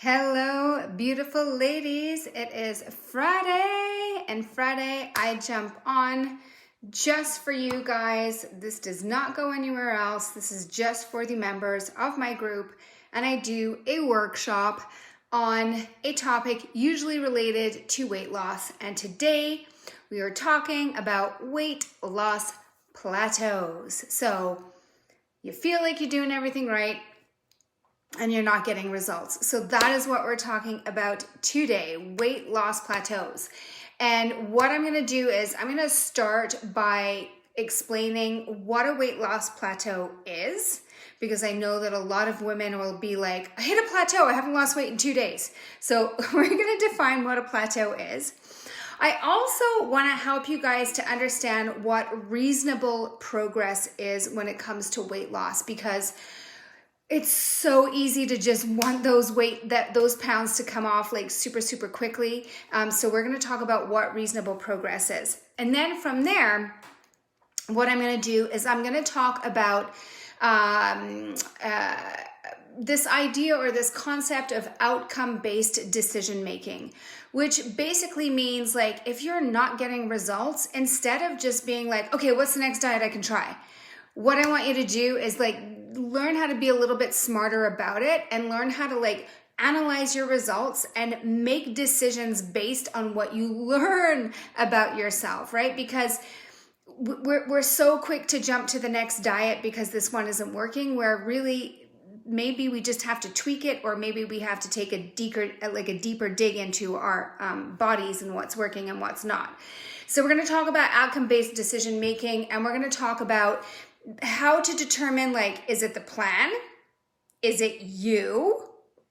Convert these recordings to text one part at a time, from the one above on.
Hello, beautiful ladies. It is Friday, and Friday I jump on just for you guys. This does not go anywhere else. This is just for the members of my group, and I do a workshop on a topic usually related to weight loss. And today we are talking about weight loss plateaus. So you feel like you're doing everything right, and you're not getting results. So that is what we're talking about today, weight loss plateaus. And what I'm gonna do is I'm gonna start by explaining what a weight loss plateau is, because I know that a lot of women will be like, I hit a plateau, I haven't lost weight in 2 days. So we're gonna define what a plateau is. I also wanna help you guys to understand what reasonable progress is when it comes to weight loss, because it's so easy to just want those pounds to come off like super quickly. So we're going to talk about what reasonable progress is. And then from there, what I'm going to do is I'm going to talk about this idea or this concept of outcome-based decision-making, which basically means like if you're not getting results, instead of just being like, okay, what's the next diet I can try? What I want you to do is like learn how to be a little bit smarter about it and learn how to like analyze your results and make decisions based on what you learn about yourself, right? Because we're so quick to jump to the next diet because this one isn't working, where really maybe we just have to tweak it, or maybe we have to take a deeper dig into our bodies and what's working and what's not. So we're going to talk about outcome-based decision making, and we're going to talk about how to determine, like, is it the plan? Is it you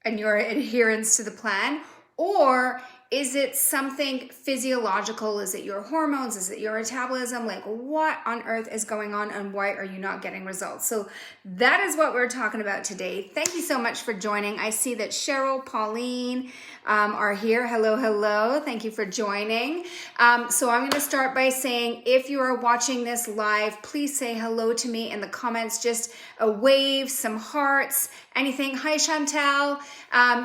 and your adherence to the plan? Or is it something physiological? Is it your hormones? Is it your metabolism? Like, what on earth is going on, and why are you not getting results? So that is what we're talking about today. Thank you so much for joining. I see that Cheryl, Pauline are here. Hello. Thank you for joining. So I'm going to start by saying, if you are watching this live, please say hello to me in the comments. Just a wave, some hearts, anything. Hi, Chantel.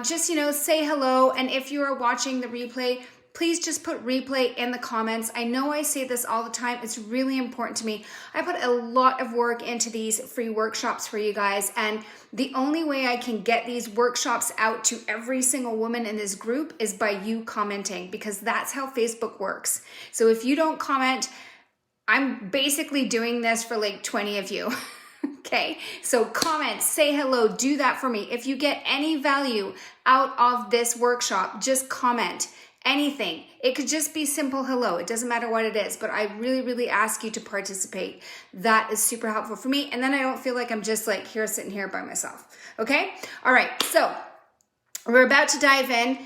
Just, say hello. And if you are watching the replay, please just put replay in the comments. I know I say this all the time. It's really important to me. I put a lot of work into these free workshops for you guys. And the only way I can get these workshops out to every single woman in this group is by you commenting, because that's how Facebook works. So if you don't comment, I'm basically doing this for like 20 of you. Okay, so comment, say hello, do that for me. If you get any value out of this workshop, just comment anything. It could just be simple hello. It doesn't matter what it is, but I really ask you to participate. That is super helpful for me. And then I don't feel like I'm just like here sitting here by myself. Okay, all right, so we're about to dive in.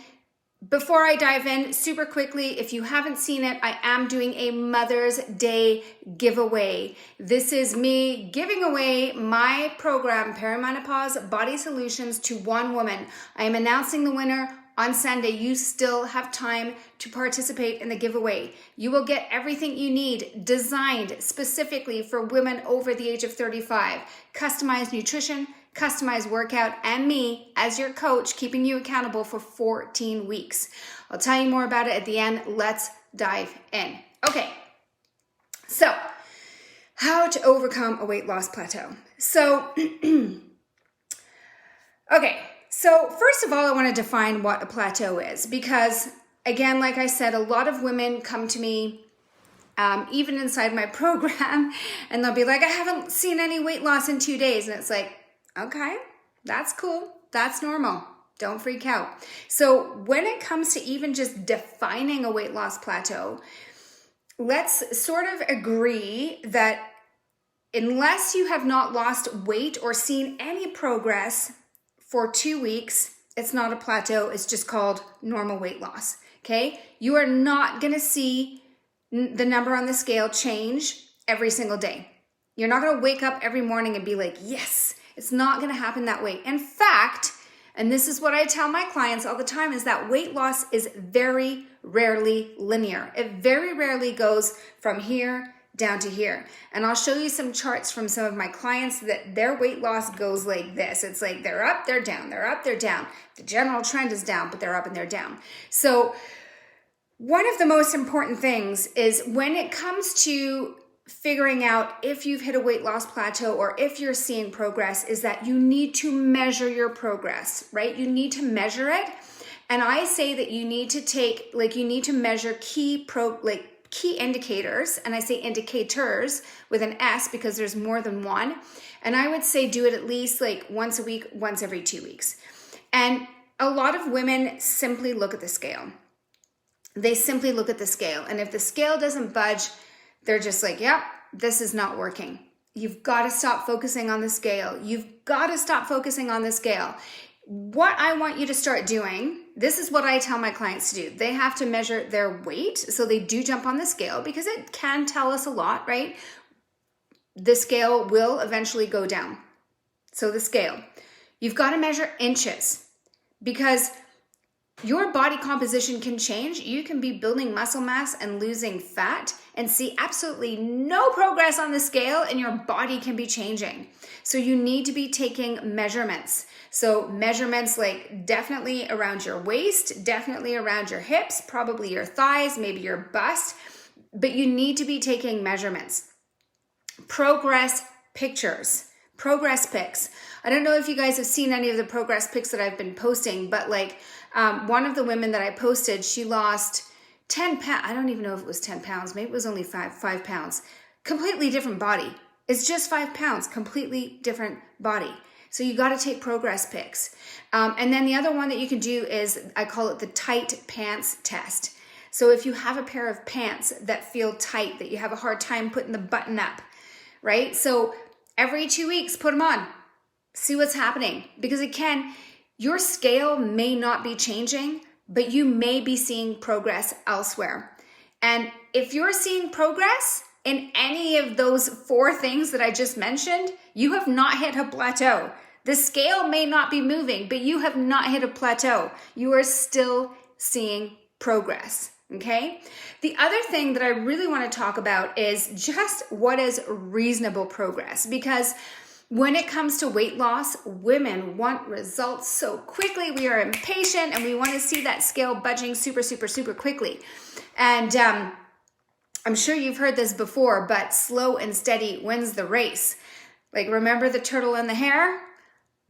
Before I dive in, super quickly, if you haven't seen it, I am doing a Mother's Day giveaway. This is me giving away my program, Perimenopause Body Solutions, to one woman. I am announcing the winner on Sunday. You still have time to participate in the giveaway. You will get everything you need designed specifically for women over the age of 35. Customized nutrition, customized workout, and me as your coach, keeping you accountable for 14 weeks. I'll tell you more about it at the end. Let's dive in. Okay, so how to overcome a weight loss plateau. So, okay, so first of all, I want to define what a plateau is, because again, like I said, a lot of women come to me even inside my program, and they'll be like, I haven't seen any weight loss in 2 days. And it's like, okay, that's cool. That's normal. Don't freak out. So when it comes to even just defining a weight loss plateau, let's sort of agree that unless you have not lost weight or seen any progress for 2 weeks, it's not a plateau. It's just called normal weight loss. Okay. You are not going to see the number on the scale change every single day. You're not going to wake up every morning and be like, yes. It's not going to happen that way. In fact, and this is what I tell my clients all the time, is that weight loss is very rarely linear. It very rarely goes from here down to here. And I'll show you some charts from some of my clients that their weight loss goes like this. It's like they're up, they're down, they're up, they're down. The general trend is down, but they're up and they're down. So one of the most important things is when it comes to figuring out if you've hit a weight loss plateau or if you're seeing progress is that you need to measure your progress, right? You need to measure it. And I say that you need to measure key indicators, and I say indicators with an S because there's more than one. And I would say do it at least like once a week, once every 2 weeks. And a lot of women simply look at the scale. They simply look at the scale. And if the scale doesn't budge, they're just like, yep, this is not working. You've got to stop focusing on the scale. You've got to stop focusing on the scale. What I want you to start doing, this is what I tell my clients to do. They have to measure their weight. So they do jump on the scale because it can tell us a lot, right? The scale will eventually go down. So the scale. You've got to measure inches because your body composition can change. You can be building muscle mass and losing fat and see absolutely no progress on the scale, and your body can be changing. So you need to be taking measurements. So measurements like definitely around your waist, definitely around your hips, probably your thighs, maybe your bust, but you need to be taking measurements. Progress pictures. Progress pics. I don't know if you guys have seen any of the progress pics that I've been posting, but one of the women that I posted, she lost 10 pounds. I don't even know if it was 10 pounds. Maybe it was only 5 pounds. Completely different body. It's just 5 pounds, completely different body. So you got to take progress pics. And then the other one that you can do is, I call it the tight pants test. So if you have a pair of pants that feel tight, that you have a hard time putting the button up, right? So every 2 weeks, put them on. See what's happening. Because again, your scale may not be changing, but you may be seeing progress elsewhere. And if you're seeing progress in any of those 4 things that I just mentioned, you have not hit a plateau. The scale may not be moving, but you have not hit a plateau. You are still seeing progress. Okay. The other thing that I really want to talk about is just what is reasonable progress, because when it comes to weight loss, women want results so quickly. We are impatient and we want to see that scale budging super, super, super quickly. And I'm sure you've heard this before, but slow and steady wins the race. Like, remember the turtle and the hare?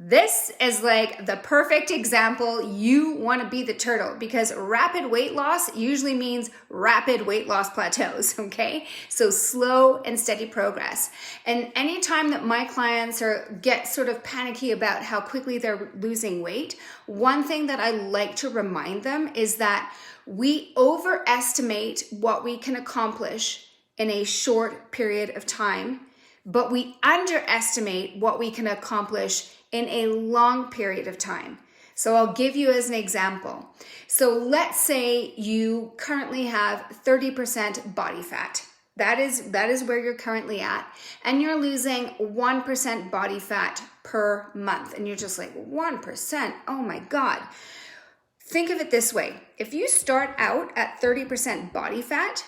This is like the perfect example. You want to be the turtle, because rapid weight loss usually means rapid weight loss plateaus, okay? So slow and steady progress. And anytime that my clients get sort of panicky about how quickly they're losing weight, one thing that I like to remind them is that we overestimate what we can accomplish in a short period of time, but we underestimate what we can accomplish in a long period of time. So I'll give you as an example. So let's say you currently have 30% body fat. That is where you're currently at. And you're losing 1% body fat per month. And you're just like, 1%? Oh my God. Think of it this way. If you start out at 30% body fat,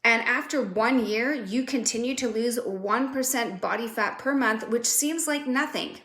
and after 1 year, you continue to lose 1% body fat per month, which seems like nothing.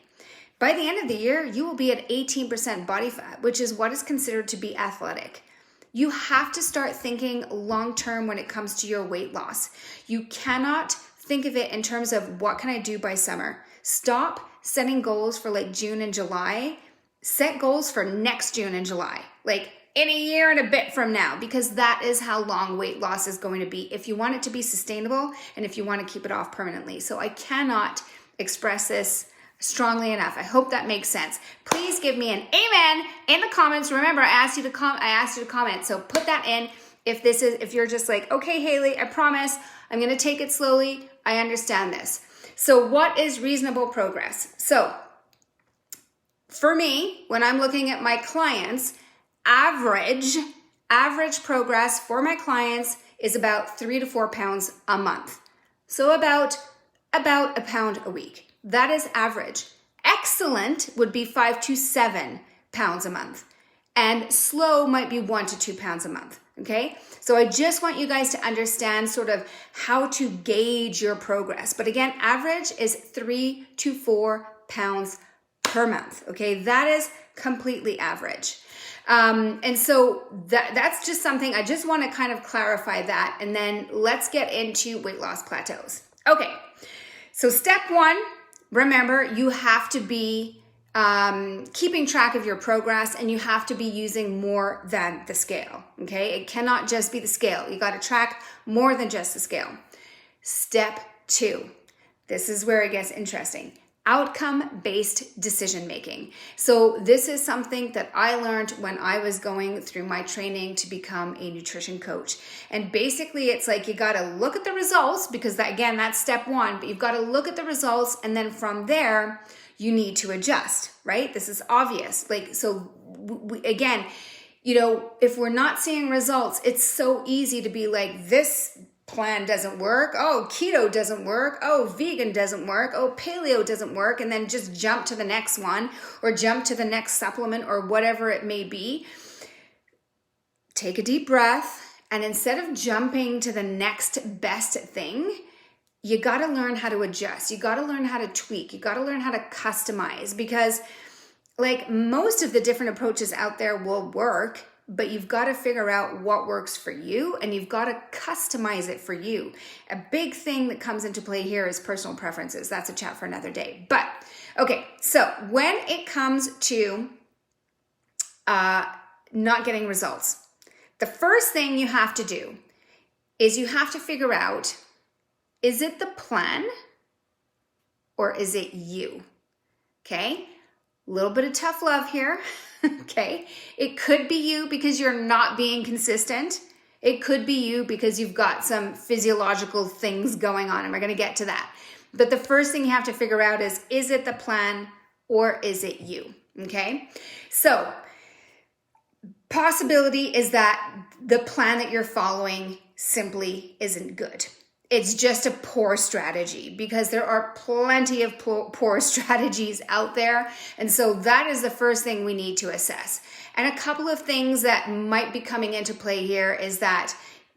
By the end of the year, you will be at 18% body fat, which is what is considered to be athletic. You have to start thinking long-term when it comes to your weight loss. You cannot think of it in terms of what can I do by summer. Stop setting goals for like June and July. Set goals for next June and July, like in a year and a bit from now, because that is how long weight loss is going to be if you want it to be sustainable and if you want to keep it off permanently. So I cannot express this strongly enough. I hope that makes sense. Please give me an amen in the comments. Remember, I asked you to comment. So put that in if you're just like, okay, Haley, I promise I'm going to take it slowly. I understand this. So what is reasonable progress? So for me, when I'm looking at my clients, average progress for my clients is about 3 to 4 pounds a month. So about a pound a week. That is average. Excellent would be 5 to 7 pounds a month. and slow might be 1 to 2 pounds a month. Okay, so I just want you guys to understand sort of how to gauge your progress. But again, average is 3 to 4 pounds per month. Okay, that is completely average. And so that's just something I just want to kind of clarify that. And then let's get into weight loss plateaus. Okay, so step 1, remember, you have to be keeping track of your progress, and you have to be using more than the scale. Okay, it cannot just be the scale. You got to track more than just the scale. Step 2, this is where it gets interesting. Outcome-based decision making. So this is something that I learned when I was going through my training to become a nutrition coach. And basically it's like you got to look at the results, because that, again, that's step 1, but you've got to look at the results, and then from there you need to adjust, right? This is obvious. Like, so again, you know, if we're not seeing results, it's so easy to be like, this plan doesn't work. Oh, keto doesn't work. Oh, vegan doesn't work. Oh, paleo doesn't work. And then just jump to the next one, or jump to the next supplement, or whatever it may be. Take a deep breath. And instead of jumping to the next best thing, you got to learn how to adjust. You got to learn how to tweak. You got to learn how to customize, because like most of the different approaches out there will work, but you've got to figure out what works for you, and you've got to customize it for you. A big thing that comes into play here is personal preferences. That's a chat for another day. But okay, so when it comes to not getting results, the first thing you have to do is you have to figure out, is it the plan or is it you? Okay, a little bit of tough love here. Okay, it could be you because you're not being consistent. It could be you because you've got some physiological things going on, and we're going to get to that. But the first thing you have to figure out is it the plan or is it you? Okay, so possibility is that the plan that you're following simply isn't good. It's just a poor strategy, because there are plenty of poor strategies out there. And so that is the first thing we need to assess. And a couple of things that might be coming into play here is that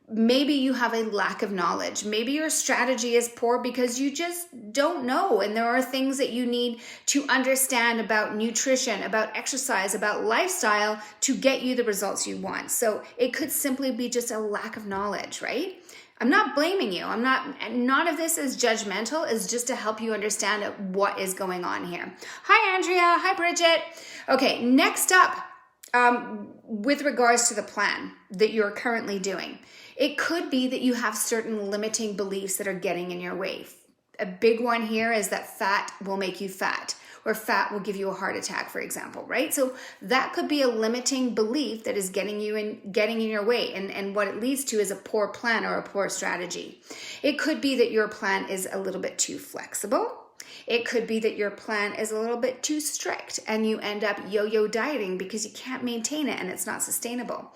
maybe you have a lack of knowledge. Maybe your strategy is poor because you just don't know. And there are things that you need to understand about nutrition, about exercise, about lifestyle to get you the results you want. So it could simply be just a lack of knowledge, right? I'm not blaming you. None of this is judgmental. It's just to help you understand what is going on here. Hi, Andrea. Hi, Bridget. Okay, next up, with regards to the plan that you're currently doing, it could be that you have certain limiting beliefs that are getting in your way. A big one here is that fat will make you fat, or fat will give you a heart attack, for example, right? So that could be a limiting belief that is getting in your way, and what it leads to is a poor plan or a poor strategy. It could be that your plan is a little bit too flexible. It could be that your plan is a little bit too strict, and you end up yo-yo dieting because you can't maintain it and it's not sustainable.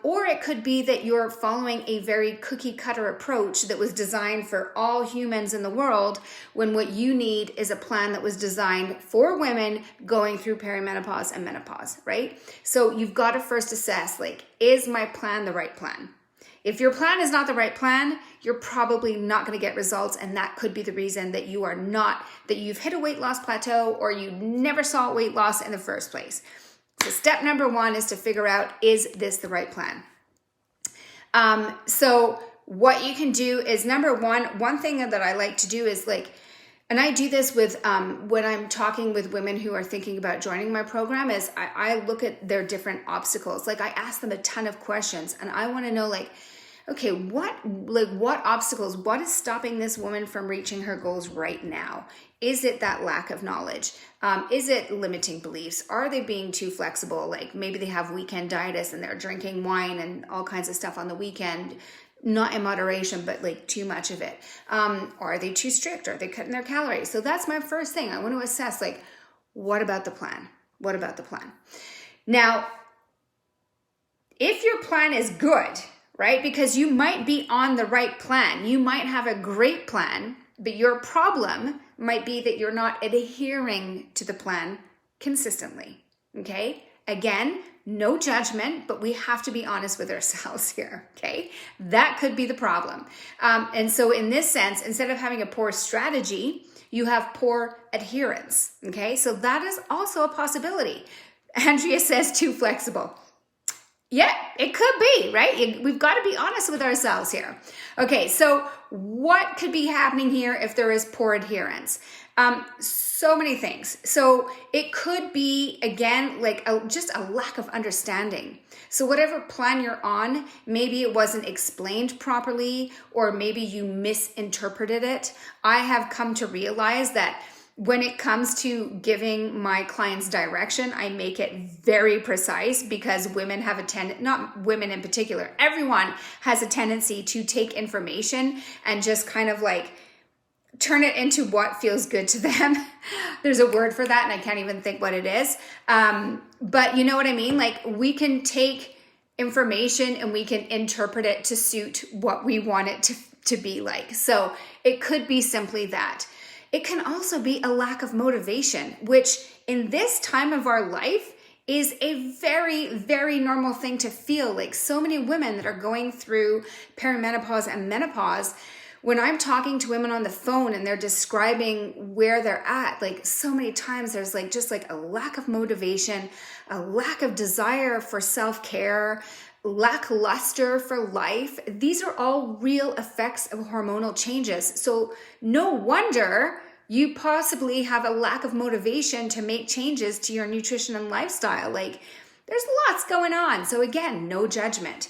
Or it could be that you're following a very cookie cutter approach that was designed for all humans in the world, when what you need is a plan that was designed for women going through perimenopause and menopause, right? So you've got to first assess, like, is my plan the right plan? If your plan is not the right plan, you're probably not going to get results, and that could be the reason that you've hit a weight loss plateau, or you never saw weight loss in the first place. So step number 1 is to figure out, is this the right plan? So what you can do is, number one thing that I like to do is and I do this with when I'm talking with women who are thinking about joining my program, is I look at their different obstacles. Like, I ask them a ton of questions, and I want to know, okay, what obstacles, what is stopping this woman from reaching her goals right now? Is it that lack of knowledge? Is it limiting beliefs? Are they being too flexible? Like, maybe they have weekend dietitis and they're drinking wine and all kinds of stuff on the weekend, not in moderation, but too much of it. Are they too strict? Are they cutting their calories? So that's my first thing. I want to assess, what about the plan? What about the plan? Now, if your plan is good, right? Because you might be on the right plan. You might have a great plan, but your problem might be that you're not adhering to the plan consistently, okay? Again, no judgment, but we have to be honest with ourselves here, okay? That could be the problem. And so in this sense, instead of having a poor strategy, you have poor adherence, okay? So that is also a possibility. Andrea says too flexible. Yeah, it could be, right? We've got to be honest with ourselves here. Okay, so what could be happening here if there is poor adherence? So many things. So it could be, again, like just a lack of understanding. So whatever plan you're on, maybe it wasn't explained properly, or maybe you misinterpreted it. I have come to realize that when it comes to giving my clients direction, I make it very precise, because women have not women in particular, everyone has a tendency to take information and just kind of like turn it into what feels good to them. There's a word for that and I can't even think what it is. But you know what I mean? Like, we can take information and we can interpret it to suit what we want it to be like. So it could be simply that. It can also be a lack of motivation, which in this time of our life is a very, very normal thing to feel. Like, so many women that are going through perimenopause and menopause, when I'm talking to women on the phone and they're describing where they're at, like, so many times there's like just like a lack of motivation, a lack of desire for self-care, lackluster for life. These are all real effects of hormonal changes. So no wonder you possibly have a lack of motivation to make changes to your nutrition and lifestyle. Like, there's lots going on. So again, no judgment.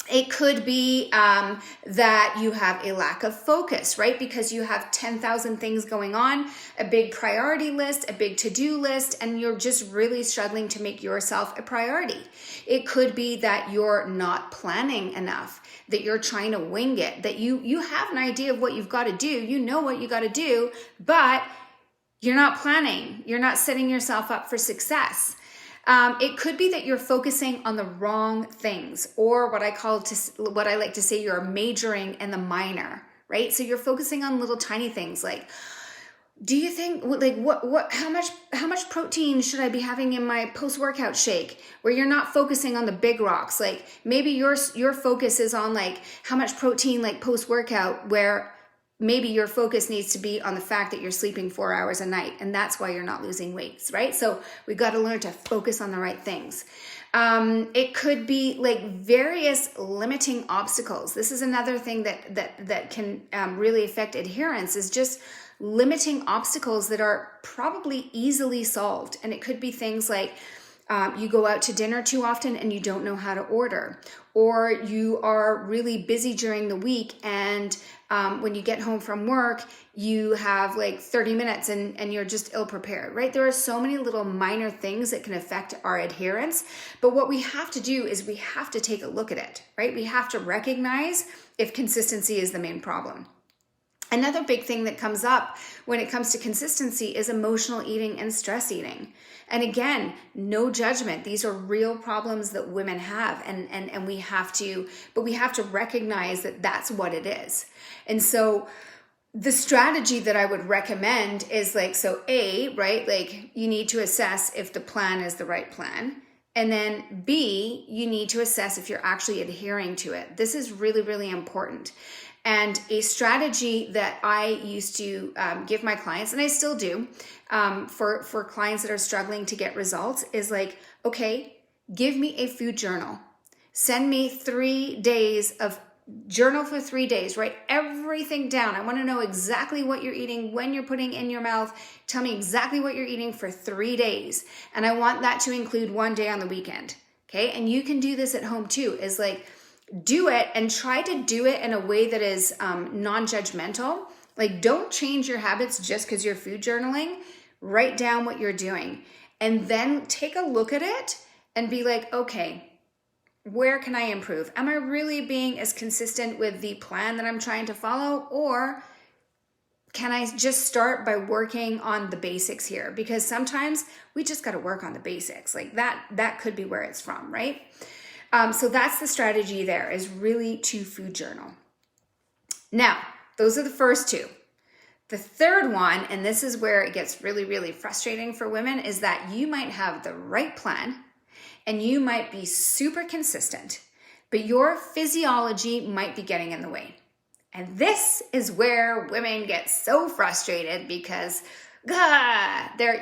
It could be that you have a lack of focus, right? Because you have 10,000 things going on, a big priority list, a big to-do list, and you're just really struggling to make yourself a priority. It could be that you're not planning enough, that you're trying to wing it, that you have an idea of what you've got to do, you know what you got to do, but you're not planning, you're not setting yourself up for success. It could be that you're focusing on the wrong things, or what I like to say, you're majoring in the minor, right? So you're focusing on little tiny things like, do you think like how much protein should I be having in my post-workout shake? Where you're not focusing on the big rocks. Like, maybe your focus is on like how much protein like post-workout, where maybe your focus needs to be on the fact that you're sleeping 4 hours a night, and that's why you're not losing weight, right? So we've got to learn to focus on the right things. It could be like various limiting obstacles. This is another thing that can really affect adherence, is just limiting obstacles that are probably easily solved. And it could be things like you go out to dinner too often and you don't know how to order, or you are really busy during the week and when you get home from work, you have like 30 minutes and you're just ill prepared, right? There are so many little minor things that can affect our adherence. But what we have to do is we have to take a look at it, right? We have to recognize if consistency is the main problem. Another big thing that comes up when it comes to consistency is emotional eating and stress eating. And again, no judgment. These are real problems that women have, and we have to recognize that that's what it is. And so the strategy that I would recommend is like, so A, right? Like, you need to assess if the plan is the right plan. And then B, you need to assess if you're actually adhering to it. This is really, really important. And a strategy that I used to give my clients, and I still do, for clients that are struggling to get results, is like, okay, give me a food journal. Send me 3 days of journal for 3 days. Write everything down. I want to know exactly what you're eating, when you're putting in your mouth. Tell me exactly what you're eating for 3 days. And I want that to include 1 day on the weekend. Okay. And you can do this at home too, is like, do it and try to do it in a way that is non-judgmental. Like, don't change your habits just because you're food journaling. Write down what you're doing and then take a look at it and be like, okay, where can I improve? Am I really being as consistent with the plan that I'm trying to follow? Or can I just start by working on the basics here? Because sometimes we just got to work on the basics. Like that could be where it's from, right? So that's the strategy there, is really to food journal. Now, those are the first two. The third one, and this is where it gets really, really frustrating for women, is that you might have the right plan and you might be super consistent, but your physiology might be getting in the way. And this is where women get so frustrated because they're,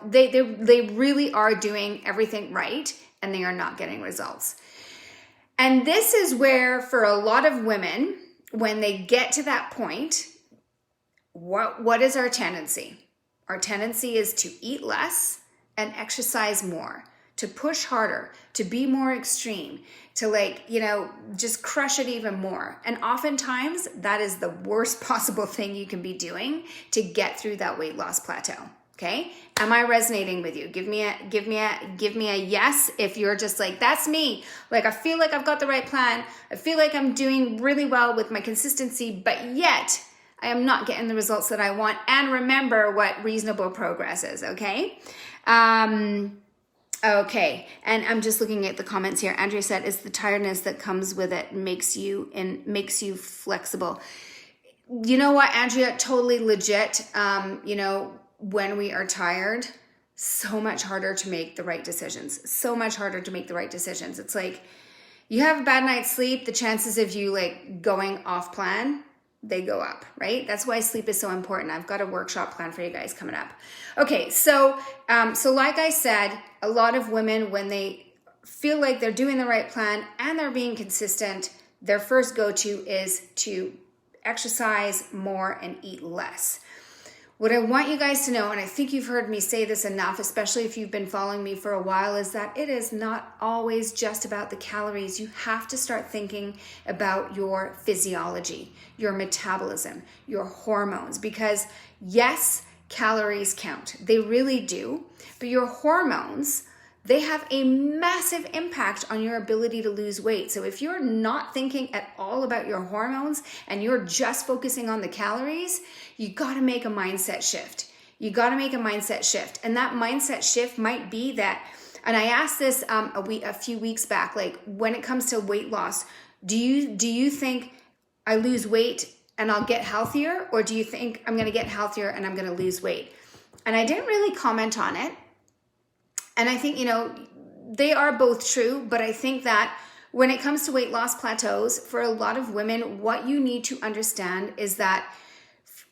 they really are doing everything right and they are not getting results. And this is where, for a lot of women, when they get to that point, what is our tendency? Our tendency is to eat less and exercise more, to push harder, to be more extreme, to just crush it even more. And oftentimes that is the worst possible thing you can be doing to get through that weight loss plateau. Okay? Am I resonating with you? Give me a yes if you're just like, that's me. Like, I feel like I've got the right plan. I feel like I'm doing really well with my consistency, but yet I am not getting the results that I want. And remember what reasonable progress is, okay? Okay, and I'm just looking at the comments here. Andrea said, it's the tiredness that comes with it makes you flexible. You know what, Andrea? Totally legit. When we are tired, so much harder to make the right decisions. So much harder to make the right decisions. It's like you have a bad night's sleep, the chances of you going off plan, they go up, right? That's why sleep is so important. I've got a workshop plan for you guys coming up. Okay, so like I said, a lot of women, when they feel like they're doing the right plan and they're being consistent, their first go-to is to exercise more and eat less. What I want you guys to know, and I think you've heard me say this enough, especially if you've been following me for a while, is that it is not always just about the calories. You have to start thinking about your physiology, your metabolism, your hormones, because yes, calories count. They really do. But your hormones, they have a massive impact on your ability to lose weight. So if you're not thinking at all about your hormones and you're just focusing on the calories, you got to make a mindset shift. You got to make a mindset shift. And that mindset shift might be that, and I asked this a few weeks back, like when it comes to weight loss, do you think I lose weight and I'll get healthier? Or do you think I'm going to get healthier and I'm going to lose weight? And I didn't really comment on it. And I think, they are both true, but I think that when it comes to weight loss plateaus, for a lot of women, what you need to understand is that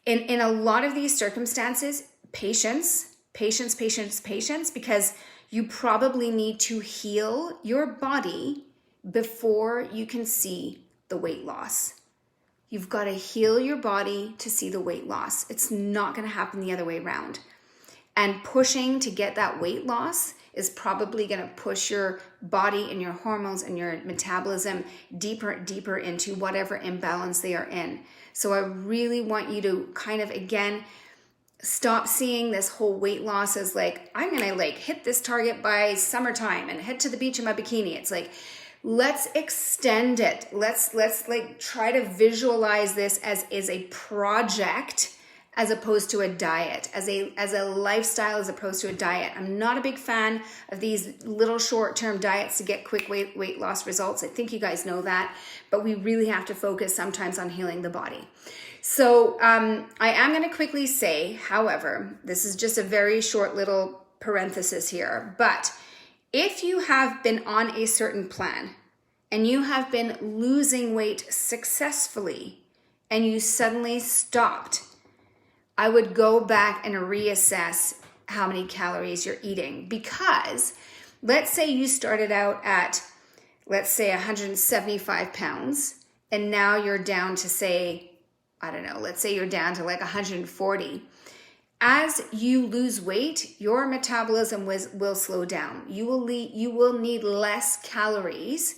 in a lot of these circumstances, patience, because you probably need to heal your body before you can see the weight loss. You've got to heal your body to see the weight loss. It's not going to happen the other way around. And pushing to get that weight loss is probably going to push your body and your hormones and your metabolism deeper into whatever imbalance they are in. So I really want you to kind of, again, stop seeing this whole weight loss as like, I'm going to hit this target by summertime and head to the beach in my bikini. It's like, let's extend it. Let's try to visualize this as a project, as opposed to a diet, as a lifestyle, as opposed to a diet. I'm not a big fan of these little short-term diets to get quick weight loss results. I think you guys know that, but we really have to focus sometimes on healing the body. So I am going to quickly say, however, this is just a very short little parenthesis here, but if you have been on a certain plan and you have been losing weight successfully and you suddenly stopped, I would go back and reassess how many calories you're eating, because let's say you started out at, 175 pounds, and now you're down to let's say you're down to 140. As you lose weight, your metabolism will slow down. You will need less calories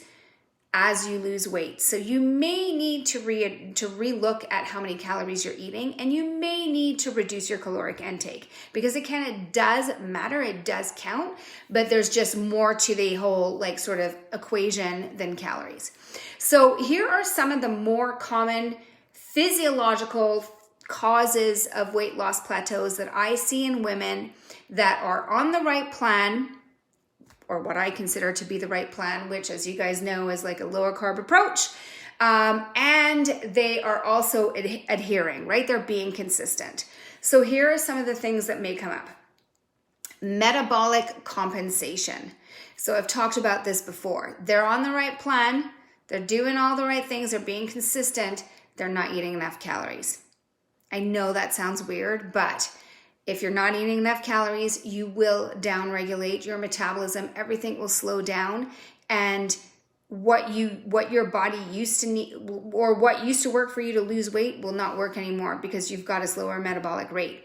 as you lose weight. So you may need to relook at how many calories you're eating, and you may need to reduce your caloric intake, because it does matter, it does count, but there's just more to the whole sort of equation than calories. So here are some of the more common physiological causes of weight loss plateaus that I see in women that are on the right plan, or what I consider to be the right plan, which, as you guys know, is a lower carb approach. And they are also adhering, right? They're being consistent. So here are some of the things that may come up. Metabolic compensation. So I've talked about this before. They're on the right plan. They're doing all the right things. They're being consistent. They're not eating enough calories. I know that sounds weird, but if you're not eating enough calories, you will downregulate your metabolism. Everything will slow down, and what your body used to need, or what used to work for you to lose weight, will not work anymore because you've got a slower metabolic rate.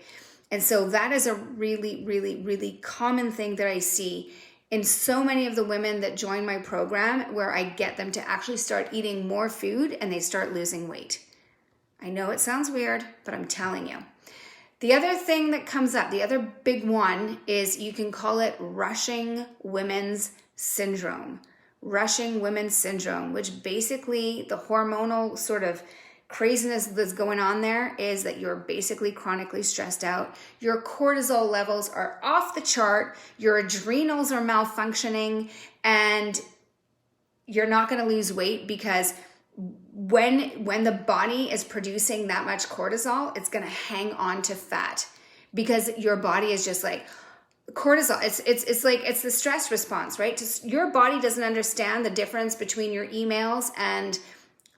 And so that is a really, really, really common thing that I see in so many of the women that join my program, where I get them to actually start eating more food and they start losing weight. I know it sounds weird, but I'm telling you. The other thing that comes up, the other big one, is you can call it rushing women's syndrome. Rushing women's syndrome, which basically the hormonal sort of craziness that's going on there is that you're basically chronically stressed out. Your cortisol levels are off the chart. Your adrenals are malfunctioning, and you're not going to lose weight because when the body is producing that much cortisol, it's going to hang on to fat because your body is just like cortisol. It's like, it's the stress response, right? Your body doesn't understand the difference between your emails and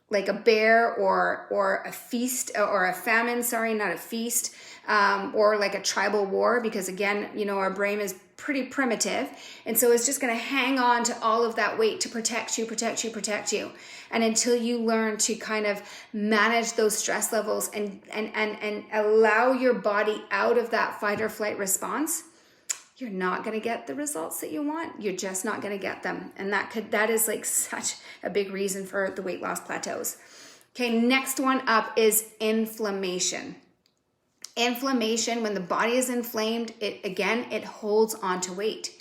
like a bear or a feast or a famine, not a feast, or like a tribal war, because again, our brain is pretty primitive. And so it's just going to hang on to all of that weight to protect you. And until you learn to kind of manage those stress levels and allow your body out of that fight or flight response, you're not going to get the results that you want. You're just not going to get them. And that is like such a big reason for the weight loss plateaus. Okay, next one up is inflammation. Inflammation, when the body is inflamed, it holds on to weight.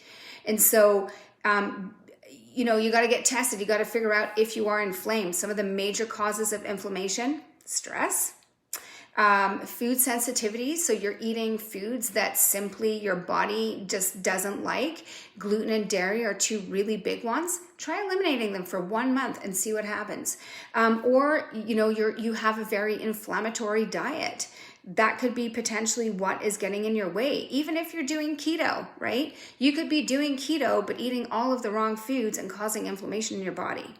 And so, you got to get tested. You got to figure out if you are inflamed. Some of the major causes of inflammation: stress, food sensitivity. So you're eating foods that simply your body just doesn't like. Gluten and dairy are two really big ones. Try eliminating them for 1 month and see what happens. Or you have a very inflammatory diet. That could be potentially what is getting in your way. Even if you're doing keto, right? You could be doing keto, but eating all of the wrong foods and causing inflammation in your body.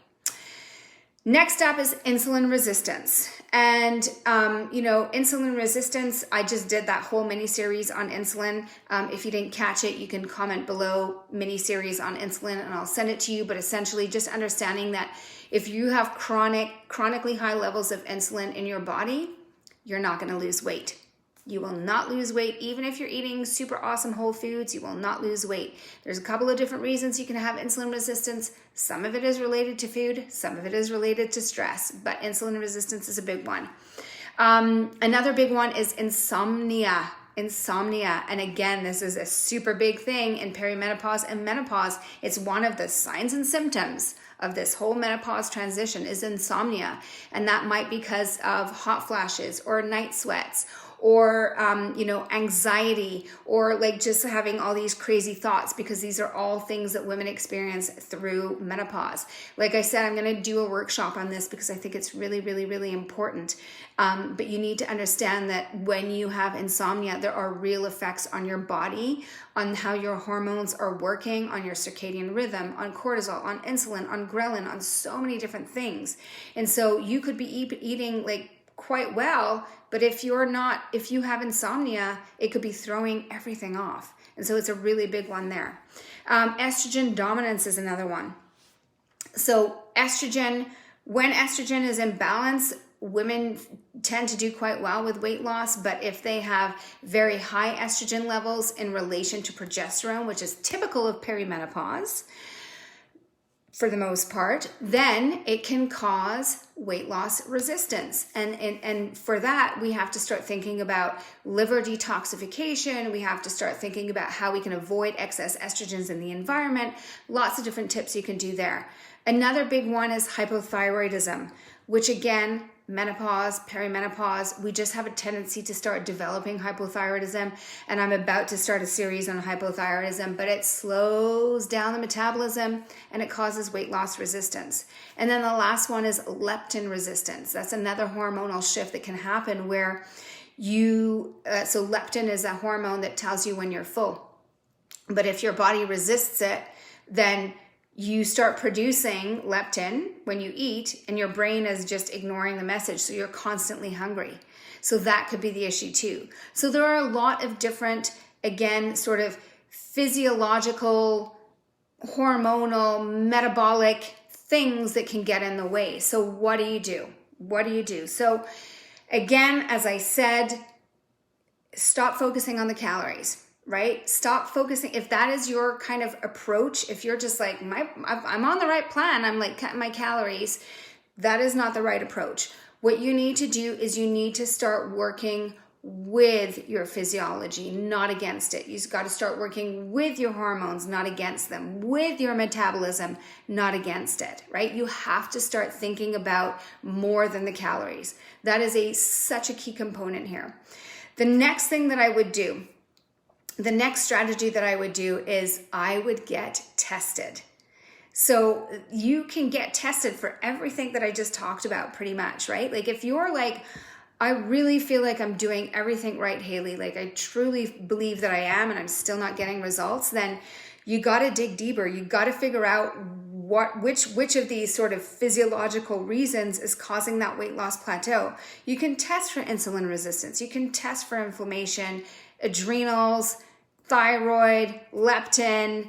Next up is insulin resistance. And, insulin resistance, I just did that whole mini-series on insulin. If you didn't catch it, you can comment below, mini-series on insulin, and I'll send it to you. But essentially just understanding that if you have chronically high levels of insulin in your body, you're not going to lose weight. You will not lose weight. Even if you're eating super awesome whole foods, you will not lose weight. There's a couple of different reasons you can have insulin resistance. Some of it is related to food. Some of it is related to stress, but insulin resistance is a big one. Another big one is insomnia. And again, this is a super big thing in perimenopause and menopause. It's one of the signs and symptoms of this whole menopause transition is insomnia. And that might be because of hot flashes or night sweats, or anxiety, or like just having all these crazy thoughts, because these are all things that women experience through menopause. Like I said, I'm going to do a workshop on this because I think it's really, really, really important. But you need to understand that when you have insomnia, there are real effects on your body, on how your hormones are working, on your circadian rhythm, on cortisol, on insulin, on ghrelin, on so many different things. And so you could be eating like quite well, but if you have insomnia, it could be throwing everything off. And so it's a really big one there. Estrogen dominance is another one. So when estrogen is in balance, women tend to do quite well with weight loss, but if they have very high estrogen levels in relation to progesterone, which is typical of perimenopause, for the most part, then it can cause weight loss resistance. And for that, we have to start thinking about liver detoxification. We have to start thinking about how we can avoid excess estrogens in the environment. Lots of different tips you can do there. Another big one is hypothyroidism, which again menopause, perimenopause, we just have a tendency to start developing hypothyroidism. And I'm about to start a series on hypothyroidism, but it slows down the metabolism and it causes weight loss resistance. And then the last one is leptin resistance. That's another hormonal shift that can happen where so leptin is a hormone that tells you when you're full. But if your body resists it, then you start producing leptin when you eat, and your brain is just ignoring the message. So you're constantly hungry. So that could be the issue too. So there are a lot of different, again, sort of physiological, hormonal, metabolic things that can get in the way. So what do you do? What do you do? So again, as I said, stop focusing on the calories. Right? Stop focusing. If that is your kind of approach, if you're just like, I'm on the right plan, I'm like cutting my calories, that is not the right approach. What you need to do is you need to start working with your physiology, not against it. You've got to start working with your hormones, not against them, with your metabolism, not against it, right? You have to start thinking about more than the calories. That is such a key component here. The next thing that I would do, the next strategy that I would do is I would get tested. So you can get tested for everything that I just talked about pretty much, right? Like if you're like, I really feel like I'm doing everything right, Haley, like I truly believe that I am and I'm still not getting results, then you got to dig deeper. You got to figure out which of these sort of physiological reasons is causing that weight loss plateau. You can test for insulin resistance. You can test for inflammation, adrenals, thyroid, leptin,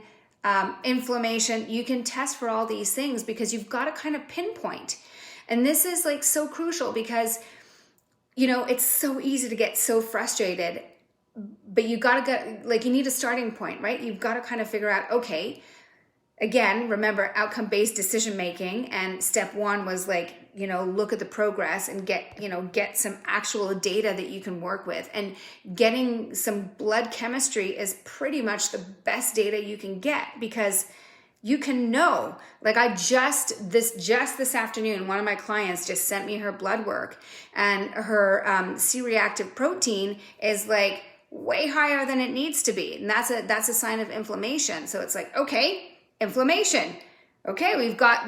inflammation. You can test for all these things because you've got to kind of pinpoint. And this is like so crucial because, it's so easy to get so frustrated, but you got to get, like, you need a starting point, right? You've got to kind of figure out, okay, again, remember outcome-based decision-making, and step one was like, look at the progress and get some actual data that you can work with. And getting some blood chemistry is pretty much the best data you can get because you can know, like just this afternoon, one of my clients just sent me her blood work and her C-reactive protein is like way higher than it needs to be. And that's a sign of inflammation. So it's like, okay, inflammation. Okay, we've got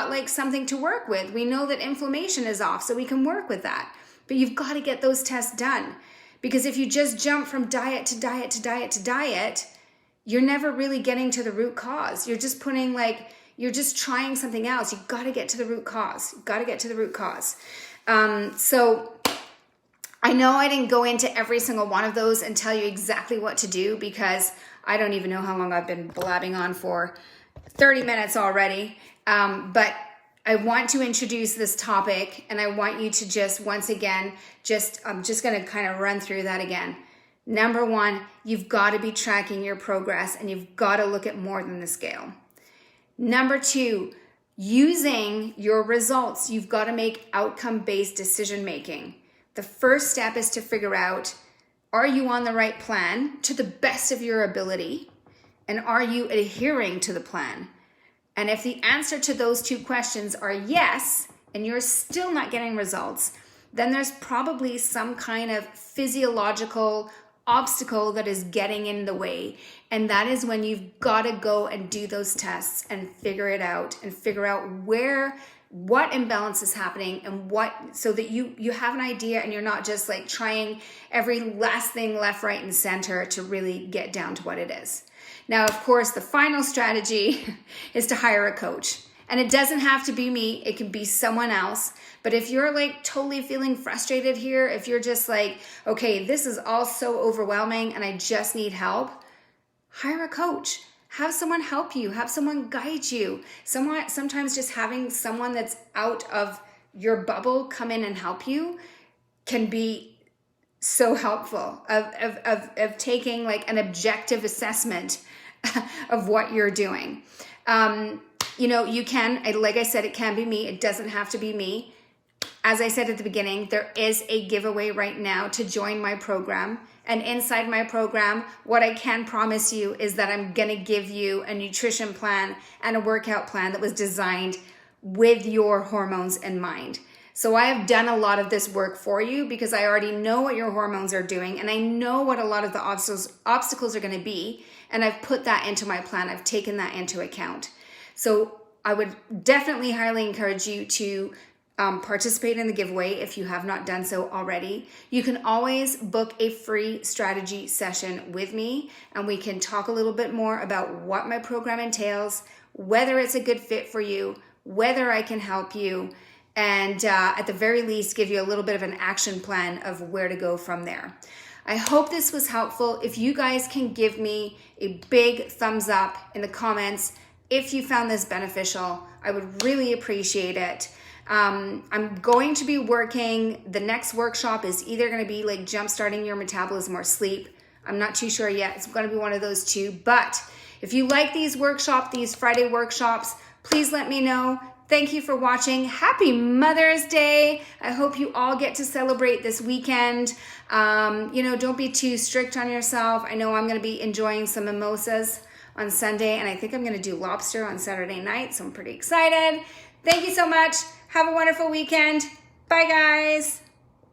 like something to work with. We know that inflammation is off, so we can work with that. But you've got to get those tests done. Because if you just jump from diet to diet to diet to diet, you're never really getting to the root cause. You're just you're just trying something else. You've got to get to the root cause. You've got to get to the root cause. So I know I didn't go into every single one of those and tell you exactly what to do because I don't even know how long I've been blabbing on for. 30 minutes already, but I want to introduce this topic and I want you to just, once again, I'm just going to kind of run through that again. Number one, you've got to be tracking your progress and you've got to look at more than the scale. Number two, using your results, you've got to make outcome-based decision-making. The first step is to figure out, are you on the right plan to the best of your ability? And are you adhering to the plan? And if the answer to those two questions are yes, and you're still not getting results, then there's probably some kind of physiological obstacle that is getting in the way. And that is when you've got to go and do those tests and figure it out and figure out what imbalance is happening and so that you have an idea and you're not just like trying every last thing left, right, and center to really get down to what it is. Now, of course, the final strategy is to hire a coach. And it doesn't have to be me. It can be someone else. But if you're like totally feeling frustrated here, if you're just like, okay, this is all so overwhelming and I just need help, hire a coach. Have someone help you. Have someone guide you. Sometimes just having someone that's out of your bubble come in and help you can be so helpful of taking like an objective assessment of what you're doing. You can, like I said, it can be me. It doesn't have to be me. As I said at the beginning, there is a giveaway right now to join my program. And inside my program, what I can promise you is that I'm going to give you a nutrition plan and a workout plan that was designed with your hormones in mind. So I have done a lot of this work for you because I already know what your hormones are doing and I know what a lot of the obstacles are going to be. And I've put that into my plan. I've taken that into account. So I would definitely highly encourage you to participate in the giveaway if you have not done so already. You can always book a free strategy session with me and we can talk a little bit more about what my program entails, whether it's a good fit for you, whether I can help you, and at the very least give you a little bit of an action plan of where to go from there. I hope this was helpful. If you guys can give me a big thumbs up in the comments if you found this beneficial, I would really appreciate it. I'm going to be working, the next workshop is either going to be like jumpstarting your metabolism or sleep. I'm not too sure yet. It's going to be one of those two. But if you like these Friday workshops, please let me know. Thank you for watching. Happy Mother's Day. I hope you all get to celebrate this weekend. Don't be too strict on yourself. I know I'm going to be enjoying some mimosas on Sunday, and I think I'm going to do lobster on Saturday night, so I'm pretty excited. Thank you so much. Have a wonderful weekend. Bye, guys.